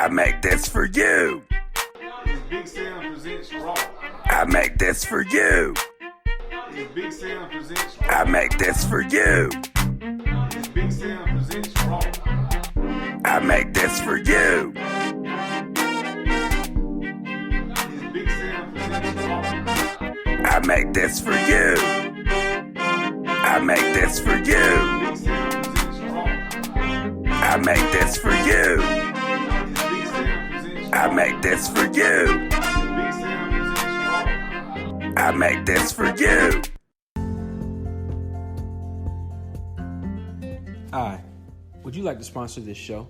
I make this for you. It's Big Sam presents Raw. I make this for you. It's Big Sam presents Raw. I make this for you. It's Big Sam presents Raw. I make this for you. It's Big Sam presents Raw. I make this for you. I make this for you. Big Sam presents Raw. I make this for you. It's Big Sam presents Raw. I make this for you. Big Sam presents Raw. I make this for you. Hi, would you like to sponsor this show?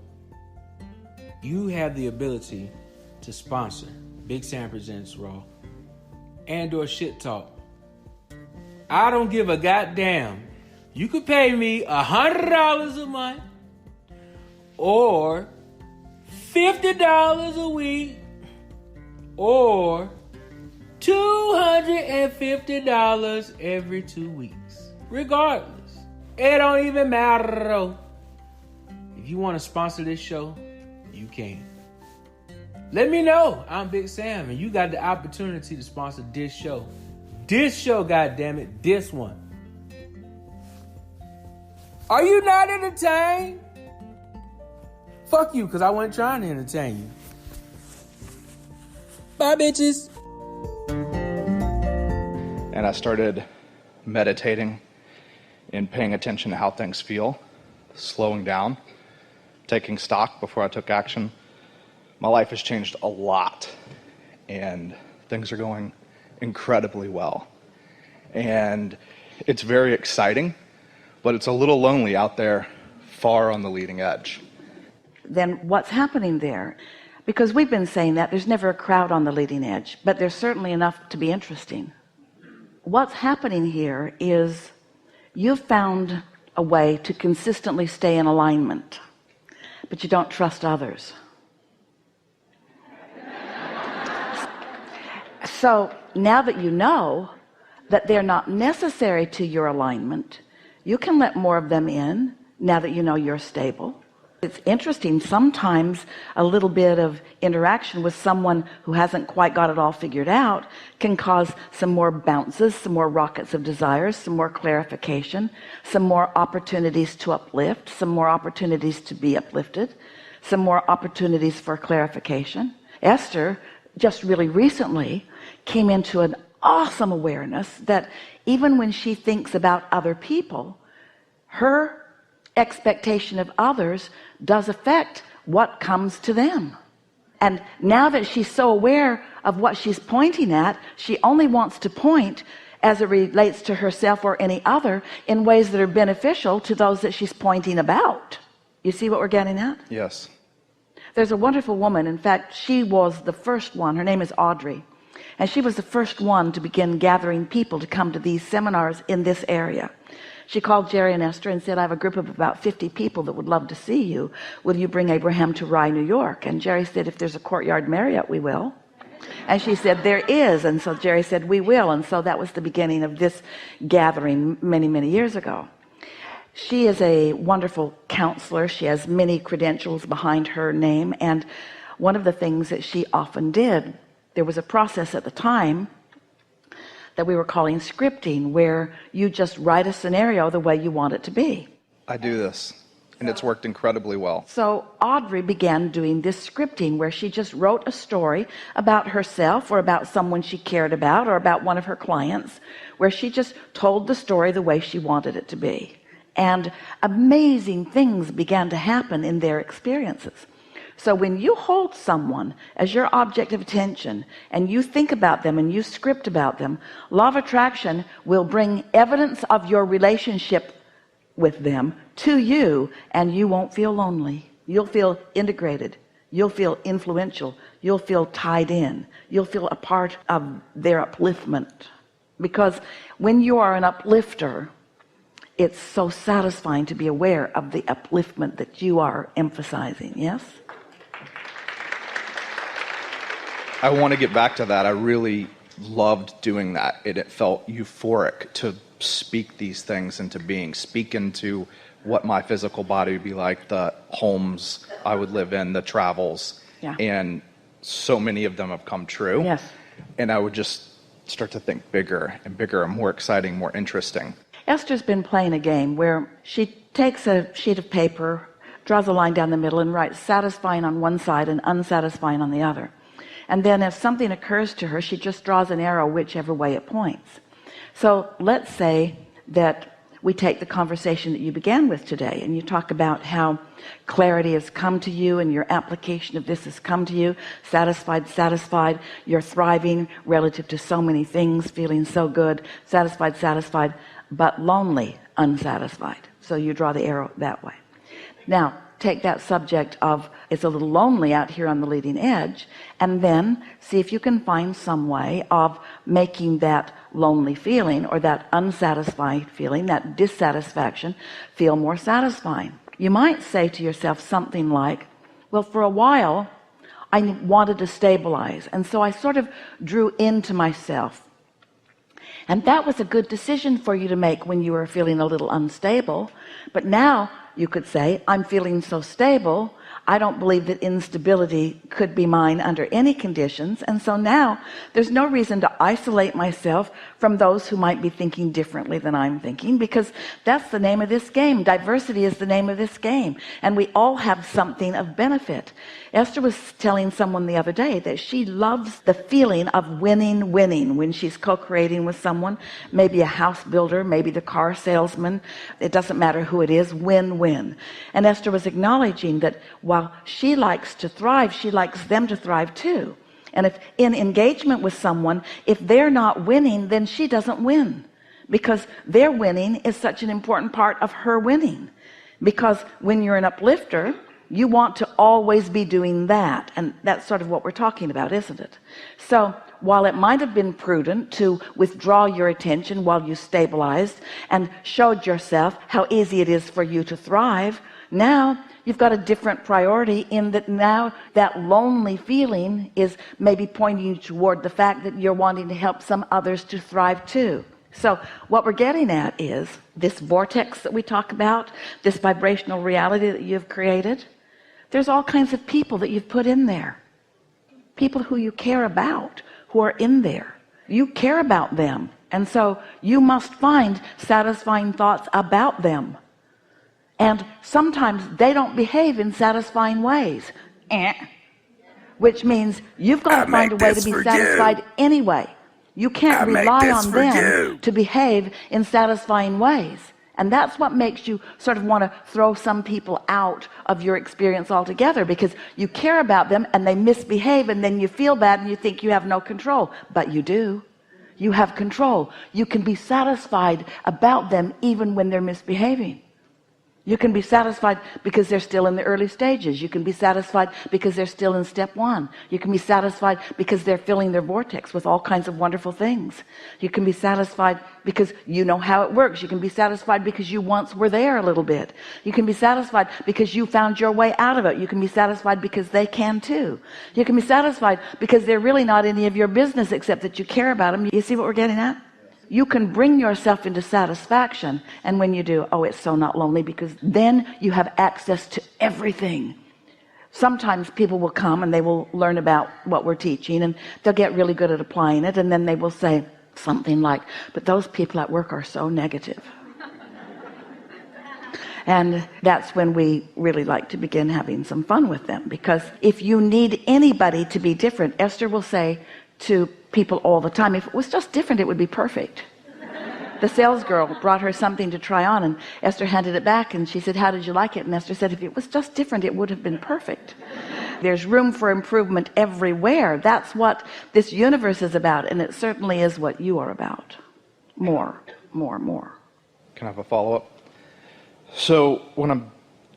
You have the ability to sponsor Big Sam Presents Raw and/or Shit Talk. I don't give a goddamn. You could pay me $100 a month or $50 a week or $250 every 2 weeks. Regardless, it don't even matter. If you want to sponsor this show, you can. Let me know. I'm Big Sam, and you got the opportunity to sponsor this show. This show, goddammit, this one. Are you not entertained? Fuck you, because I wasn't trying to entertain you. Bye, bitches. And I started meditating and paying attention to how things feel, slowing down, taking stock before I took action. My life has changed a lot, and things are going incredibly well. And it's very exciting, but it's a little lonely out there, far on the leading edge. Then what's happening there? Because we've been saying that there's never a crowd on the leading edge, but there's certainly enough to be interesting. What's happening here is you've found a way to consistently stay in alignment, but you don't trust others. So now that you know that they're not necessary to your alignment, you can let more of them in now that you know you're stable. It's interesting, sometimes a little bit of interaction with someone who hasn't quite got it all figured out can cause some more bounces, some more rockets of desires, some more clarification, some more opportunities to uplift, some more opportunities to be uplifted, some more opportunities for clarification. Esther just really recently came into an awesome awareness that even when she thinks about other people, her expectation of others does affect what comes to them. And now that she's so aware of what she's pointing at, she only wants to point as it relates to herself or any other in ways that are beneficial to those that she's pointing about. You see what we're getting at? Yes. There's a wonderful woman. In fact, she was the first one. Her name is Audrey. And she was the first one to begin gathering people to come to these seminars in this area. She called Jerry and Esther and said, I have a group of about 50 people that would love to see you. Will you bring Abraham to Rye, New York? And Jerry said, if there's a Courtyard Marriott, we will. And she said, there is. And so Jerry said, we will. And so that was the beginning of this gathering many, many years ago. She is a wonderful counselor. She has many credentials behind her name. And one of the things that she often did, there was a process at the time that we were calling scripting, where you just write a scenario the way you want it to be. I do this, and it's worked incredibly well. So Audrey began doing this scripting where she just wrote a story about herself or about someone she cared about or about one of her clients, where she just told the story the way she wanted it to be. And amazing things began to happen in their experiences. So when you hold someone as your object of attention and you think about them and you script about them, law of attraction will bring evidence of your relationship with them to you, and you won't feel lonely. You'll feel integrated. You'll feel influential. You'll feel tied in. You'll feel a part of their upliftment. Because when you are an uplifter, it's so satisfying to be aware of the upliftment that you are emphasizing. Yes? I want to get back to that. I really loved doing that. It felt euphoric to speak these things into being, speak into what my physical body would be like, the homes I would live in, the travels, Yeah. And so many of them have come true. Yes. And I would just start to think bigger and bigger and more exciting, more interesting. Esther's been playing a game where she takes a sheet of paper, draws a line down the middle, and writes satisfying on one side and unsatisfying on the other. And then if something occurs to her, she just draws an arrow whichever way it points. So let's say that we take the conversation that you began with today, and you talk about how clarity has come to you and your application of this has come to you, satisfied, you're thriving relative to so many things, feeling so good, satisfied, but lonely, unsatisfied. So you draw the arrow that way. Now take that subject of it's a little lonely out here on the leading edge, and then see if you can find some way of making that lonely feeling or that unsatisfied feeling, that dissatisfaction, feel more satisfying. You might say to yourself something like, well, for a while I wanted to stabilize, and so I sort of drew into myself, and that was a good decision for you to make when you were feeling a little unstable. But now you could say, I'm feeling so stable, I don't believe that instability could be mine under any conditions, and so now there's no reason to isolate myself from those who might be thinking differently than I'm thinking, because that's the name of this game. Diversity is the name of this game, and we all have something of benefit. Esther was telling someone the other day that she loves the feeling of winning when she's co-creating with someone, maybe a house builder, maybe the car salesman, it doesn't matter who it is, win. And Esther was acknowledging that while she likes to thrive, she likes them to thrive too. And if in engagement with someone, if they're not winning, then she doesn't win, because their winning is such an important part of her winning. Because when you're an uplifter, you want to always be doing that, and that's sort of what we're talking about, isn't it? So while it might have been prudent to withdraw your attention while you stabilized and showed yourself how easy it is for you to thrive, now you've got a different priority, in that now that lonely feeling is maybe pointing you toward the fact that you're wanting to help some others to thrive too. So what we're getting at is this vortex that we talk about, this vibrational reality that you've created. There's all kinds of people that you've put in there, people who you care about, who are in there. You care about them, and so you must find satisfying thoughts about them. And sometimes they don't behave in satisfying ways, which means you've got to find a way to be satisfied anyway. You can't rely on them to behave in satisfying ways. And that's what makes you sort of want to throw some people out of your experience altogether, because you care about them and they misbehave, and then you feel bad and you think you have no control. But you do. You have control. You can be satisfied about them even when they're misbehaving. You can be satisfied because they're still in the early stages. You can be satisfied because they're still in step one. You can be satisfied because they're filling their vortex with all kinds of wonderful things. You can be satisfied because you know how it works. You can be satisfied because you once were there a little bit. You can be satisfied because you found your way out of it. You can be satisfied because they can too. You can be satisfied because they're really not any of your business except that you care about them. You see what we're getting at? You can bring yourself into satisfaction, and when you do, oh, it's so not lonely, because then you have access to everything. Sometimes people will come and they will learn about what we're teaching, and they'll get really good at applying it, and then they will say something like, but those people at work are so negative. And that's when we really like to begin having some fun with them, because if you need anybody to be different, Esther will say to people all the time, if it was just different, it would be perfect. The sales girl brought her something to try on, and Esther handed it back, and she said, how did you like it? And Esther said, if it was just different, it would have been perfect. There's room for improvement everywhere. That's what this universe is about, and it certainly is what you are about. More. Can I have a follow-up? So when I'm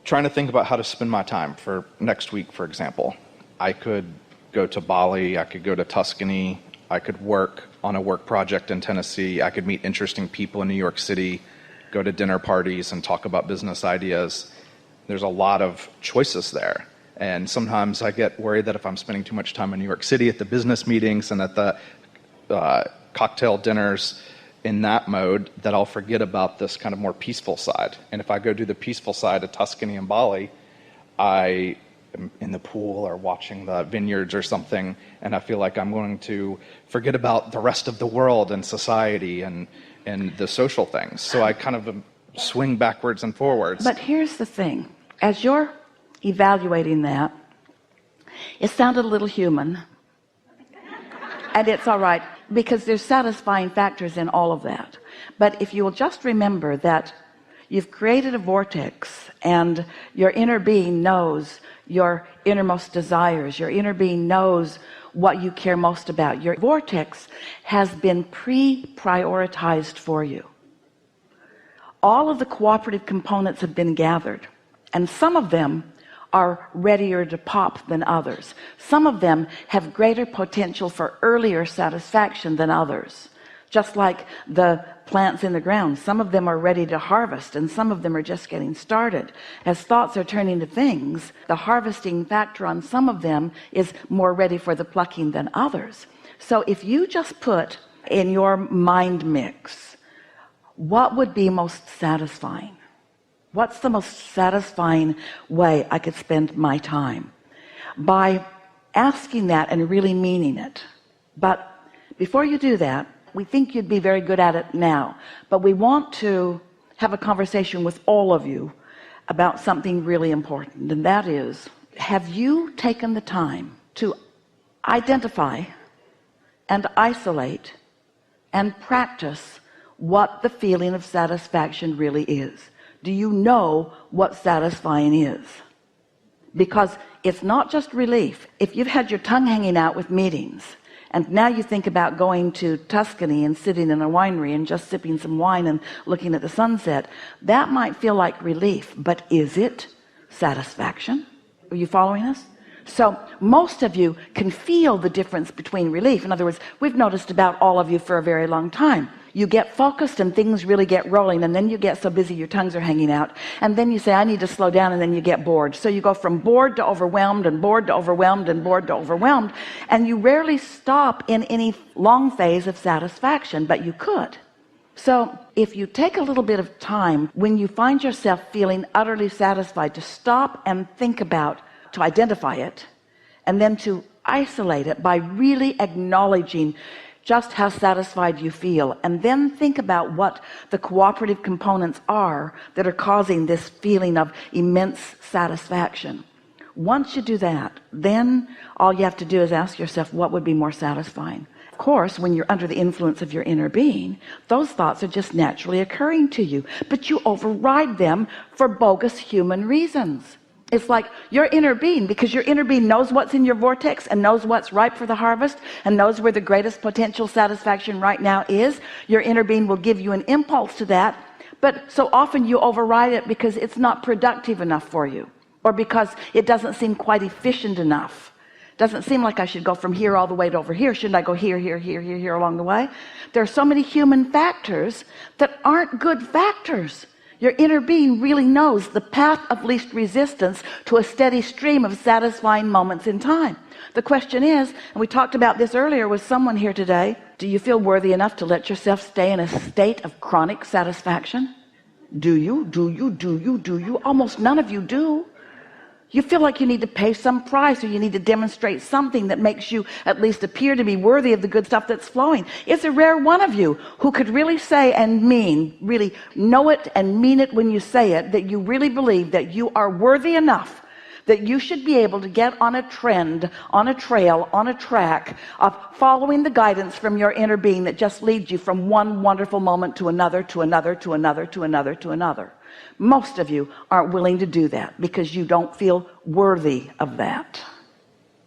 trying to think about how to spend my time for next week, for example, I could go to Bali, I could go to Tuscany, I could work on a work project in Tennessee, I could meet interesting people in New York City, go to dinner parties and talk about business ideas. There's a lot of choices there. And sometimes I get worried that if I'm spending too much time in New York City at the business meetings and at the cocktail dinners in that mode, that I'll forget about this kind of more peaceful side. And if I go do the peaceful side of Tuscany and Bali, I am in the pool or watching the vineyards or something, and I feel like I'm going to forget about the rest of the world and society and the social things. So I kind of swing backwards and forwards. But here's the thing. As you're evaluating that, it sounded a little human. And it's all right, because there's satisfying factors in all of that. But if you will just remember that you've created a vortex, and your inner being knows your innermost desires. Your inner being knows what you care most about. Your vortex has been pre-prioritized for you. All of the cooperative components have been gathered, and some of them are readier to pop than others. Some of them have greater potential for earlier satisfaction than others. Just like the plants in the ground, some of them are ready to harvest and some of them are just getting started. As thoughts are turning to things, the harvesting factor on some of them is more ready for the plucking than others. So if you just put in your mind mix, what would be most satisfying? What's the most satisfying way I could spend my time? By asking that and really meaning it. But before you do that, we think you'd be very good at it now, but we want to have a conversation with all of you about something really important, and that is, have you taken the time to identify and isolate and practice what the feeling of satisfaction really is? Do you know what satisfying is? Because it's not just relief. If you've had your tongue hanging out with meetings, and now you think about going to Tuscany and sitting in a winery and just sipping some wine and looking at the sunset, that might feel like relief, but is it satisfaction? Are you following us? So most of you can feel the difference between relief. In other words, we've noticed about all of you for a very long time. You get focused and things really get rolling, and then you get so busy your tongues are hanging out, and then you say, I need to slow down, and then you get bored. So you go from bored to overwhelmed and bored to overwhelmed and bored to overwhelmed, and you rarely stop in any long phase of satisfaction, but you could. So if you take a little bit of time when you find yourself feeling utterly satisfied, to stop and think about, to identify it, and then to isolate it by really acknowledging just how satisfied you feel, and then think about what the cooperative components are that are causing this feeling of immense satisfaction. Once you do that, then all you have to do is ask yourself, what would be more satisfying? Of course, when you're under the influence of your inner being, those thoughts are just naturally occurring to you, but you override them for bogus human reasons. It's like your inner being, because your inner being knows what's in your vortex and knows what's ripe for the harvest and knows where the greatest potential satisfaction right now is. Your inner being will give you an impulse to that, but so often you override it because it's not productive enough for you, or because it doesn't seem quite efficient enough. Doesn't seem like I should go from here all the way to over here. Shouldn't I go here, here, here, here, here along the way? There are so many human factors that aren't good factors. Your inner being really knows the path of least resistance to a steady stream of satisfying moments in time. The question is, and we talked about this earlier with someone here today, do you feel worthy enough to let yourself stay in a state of chronic satisfaction? Do you? Do you? Do you? Do you? Almost none of you do. You feel like you need to pay some price, or you need to demonstrate something that makes you at least appear to be worthy of the good stuff that's flowing. It's a rare one of you who could really say and mean, really know it and mean it when you say it, that you really believe that you are worthy enough, that you should be able to get on a trend, on a trail, on a track of following the guidance from your inner being that just leads you from one wonderful moment to another, to another, to another, to another, to another. Most of you aren't willing to do that because you don't feel worthy of that.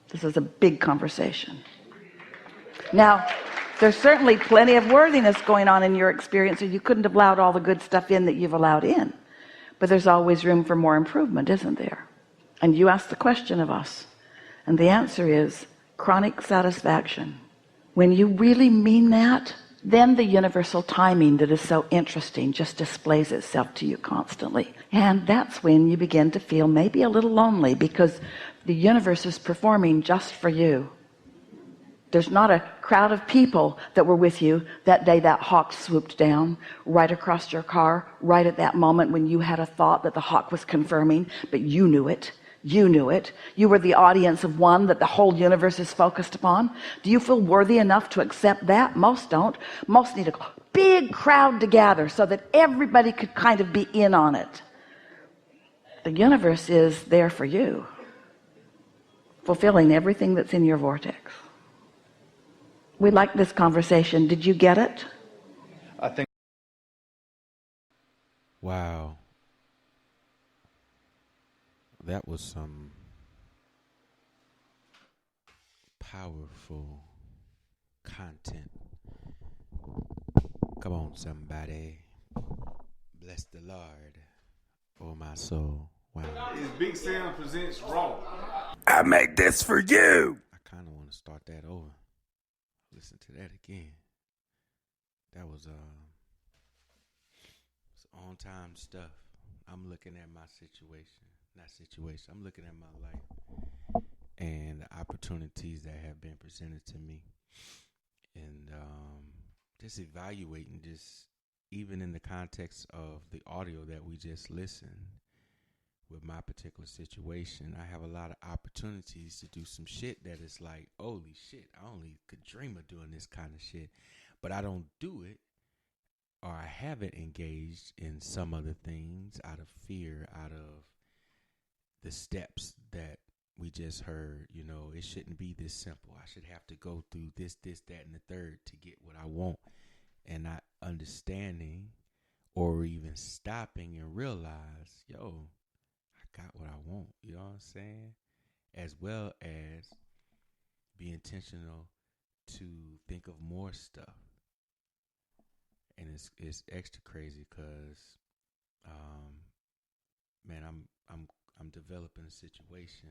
This is a big conversation. Now, there's certainly plenty of worthiness going on in your experience, or you couldn't have allowed all the good stuff in that you've allowed in. But there's always room for more improvement, isn't there? And you ask the question of us, and the answer is chronic satisfaction. When you really mean that, then the universal timing that is so interesting just displays itself to you constantly. And that's when you begin to feel maybe a little lonely, because the universe is performing just for you. There's not a crowd of people that were with you that day that hawk swooped down right across your car, right at that moment when you had a thought that the hawk was confirming, but you knew it. You knew it. You were the audience of one that the whole universe is focused upon. Do you feel worthy enough to accept that? Most don't. Most need a big crowd to gather so that everybody could kind of be in on it. The universe is there for you, fulfilling everything that's in your vortex. We like this conversation. Did you get it? I think. Wow. That was some powerful content. Come on, somebody. Bless the Lord, oh my soul. Wow. It's Big Sam Presents Raw. I make this for you. I kind of want to start that over. Listen to that again. That was on time stuff. I'm looking at my I'm looking at my life and the opportunities that have been presented to me, and just evaluating, just even in the context of the audio that we just listened. With my particular situation, I have a lot of opportunities to do some shit that is like, holy shit, I only could dream of doing this kind of shit, but I don't do it, or I haven't engaged in some other things out of fear, out of the steps that we just heard. You know, it shouldn't be this simple. I should have to go through this, that, and the third to get what I want, and not understanding or even stopping and realize, yo, got what I want, you know what I'm saying? As well as be intentional to think of more stuff. And it's extra crazy because man, I'm developing a situation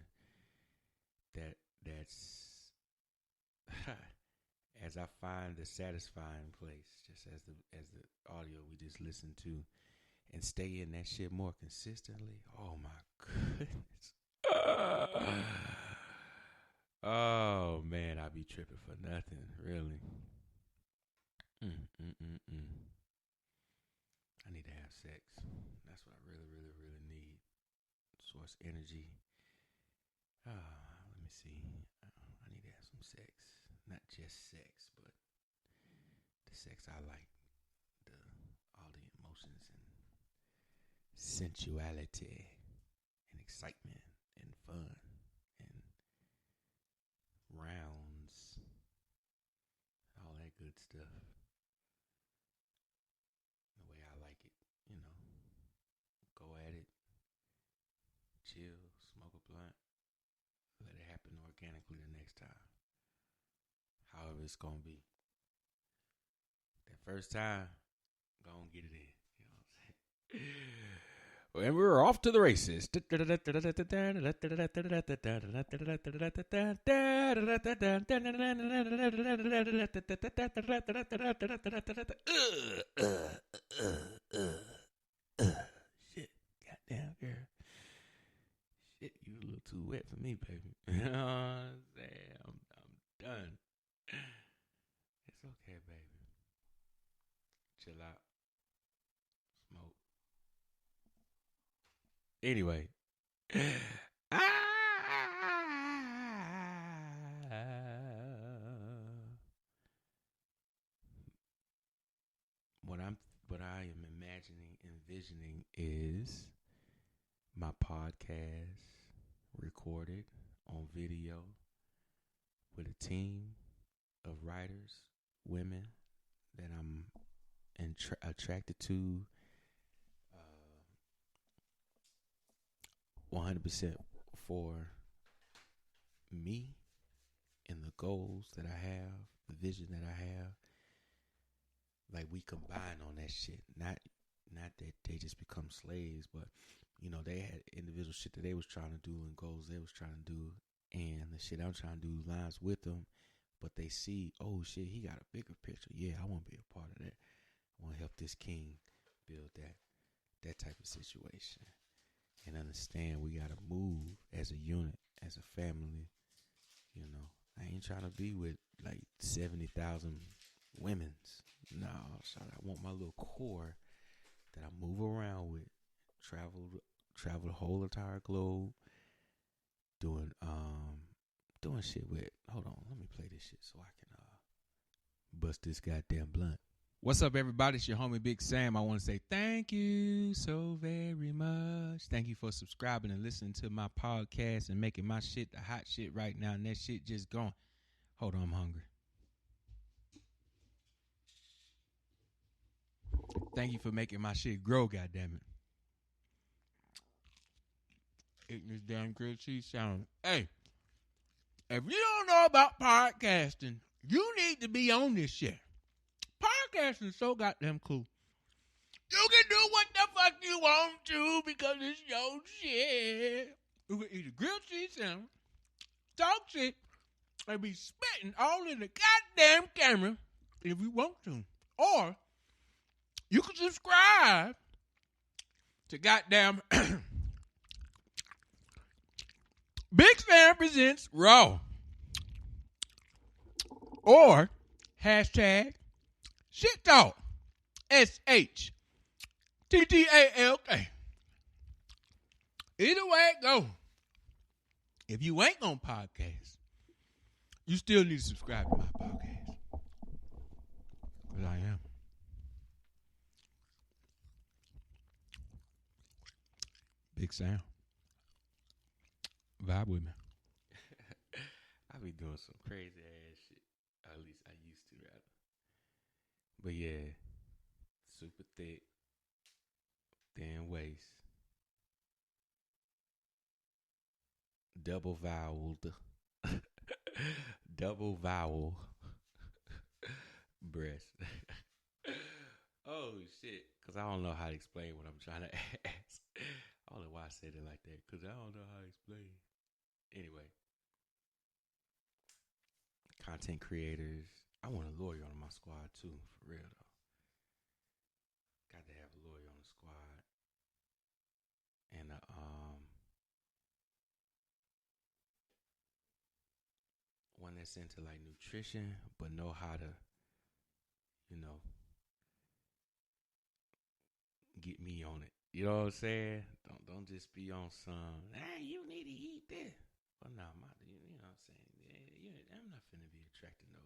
that's as I find the satisfying place, just as the audio we just listened to, and stay in that shit more consistently. Oh my goodness. Oh man, I be tripping for nothing, really. I need to have sex. That's what I really, really, really need. Source energy. Let me see. I need to have some sex. Not just sex, but the sex I like. All the emotions and sensuality and excitement and fun and rounds, all that good stuff, the way I like it, you know. Go at it, chill, smoke a blunt, let it happen organically the next time, however it's gonna be. That first time, go and get it in. You know what I'm saying? And we're off to the races. Shit, goddamn girl. Shit, you a little too wet for me, baby. You know what I'm saying? I'm done. It's okay, baby. Chill out. Smoke. Anyway. What I am envisioning is my podcast recorded on video with a team of writers, women that I'm attracted to 100% for me and the goals that I have, the vision that I have. Like, we combine on that shit. Not that they just become slaves, but, you know, they had individual shit that they was trying to do and goals they was trying to do, and the shit I'm trying to do lines with them, but they see, oh shit, he got a bigger picture. Yeah, I want to be a part of that. I want to help this king build that type of situation. And understand we got to move as a unit, as a family. You know, I ain't trying to be with like 70,000 women's. No, sorry, I want my little core that I move around with, travel the whole entire globe, doing shit with. Hold on, let me play this shit so I can bust this goddamn blunt. What's up, everybody? It's your homie Big Sam. I want to say thank you so very much. Thank you for subscribing and listening to my podcast and making my shit the hot shit right now. And that shit just going. Hold on, I'm hungry. Thank you for making my shit grow, goddammit. Eating this damn grilled cheese sandwich. Hey, if you don't know about podcasting, you need to be on this shit. Podcasting is so goddamn cool. You can do what the fuck you want to because it's your shit. You can eat a grilled cheese sandwich, talk shit, and be spitting all in the goddamn camera if you want to. Or you can subscribe to goddamn Big Sam Presents Raw. Or hashtag Shit Talk. SHTTALK. Either way it go. If you ain't on podcast, you still need to subscribe to my podcast. Because I am. Big Sam. Vibe with me. I be doing some crazy ass shit. At least I used to, rather. But yeah, super thick, thin waist, double voweled, double vowel breast. Oh shit! Because I don't know how to explain what I'm trying to ask. I don't know why I said it like that. Because I don't know how to explain. Anyway. Content creators. I want a lawyer on my squad too, for real though. Got to have a lawyer on the squad. And one that's into like nutrition, but know how to, get me on it. You know what I'm saying? Don't just be on some. Hey, you need to eat this. Well, no, you know what I'm saying. I'm not finna be attracted no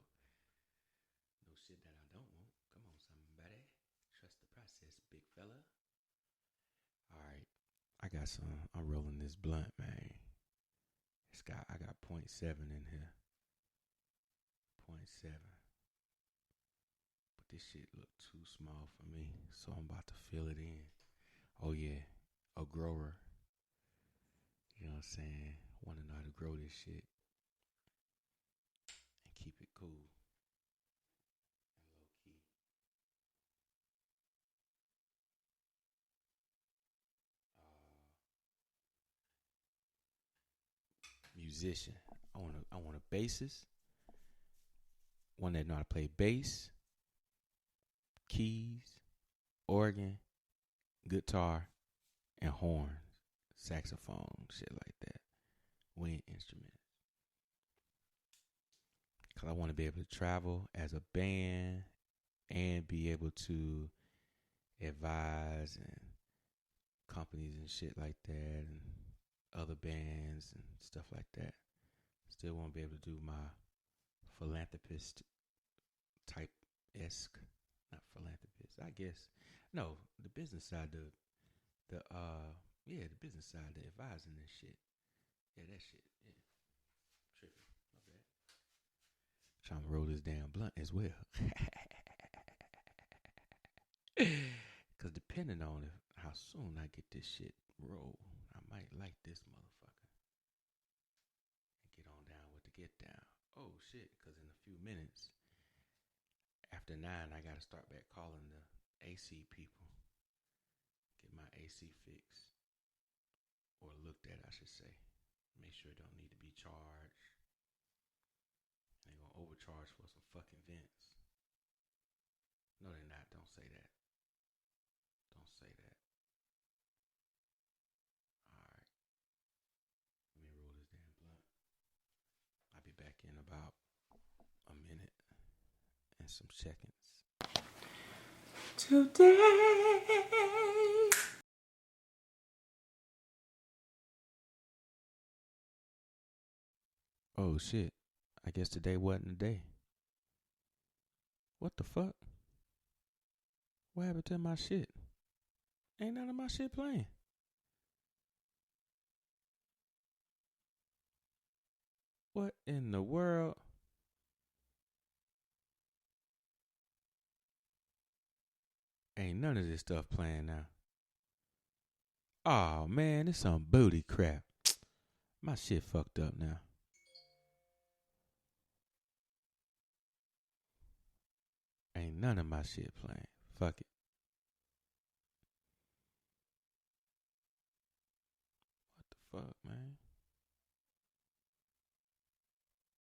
shit that I don't want. Come on, somebody. Trust the process, big fella. All right, I'm rolling this blunt, man. I got 0.7 in here. 0.7. But this shit look too small for me, so I'm about to fill it in. Oh yeah, a grower. You know what I'm saying? Want to know how to grow this shit and keep it cool and low key. Musician. I want a bassist, one that know how to play bass, keys, organ, guitar, and horns, saxophone, shit like that. Wind instruments. Because I want to be able to travel as a band and be able to advise and companies and shit like that and other bands and stuff like that. Still want to be able to do my philanthropist type esque, not philanthropist, I guess. No, the business side, the business side, the advising and shit. Yeah, that shit. Yeah. Tripping. Okay. Trying to roll this damn blunt as well. Because depending on how soon I get this shit rolled, I might like this motherfucker. And get on down with the get down. Oh, shit. Because in a few minutes, after 9, I got to start back calling the AC people. Get my AC fixed. Or looked at, I should say. Make sure it don't need to be charged. They're going to overcharge for some fucking vents. No, they're not. Don't say that. Don't say that. All right. Let me roll this damn blunt. I'll be back in about a minute and some seconds. Today. Oh shit. I guess today wasn't the day. What the fuck? What happened to my shit? Ain't none of my shit playing. What in the world? Ain't none of this stuff playing now. Oh man, it's some booty crap. My shit fucked up now. Ain't none of my shit playing. Fuck it. What the fuck, man?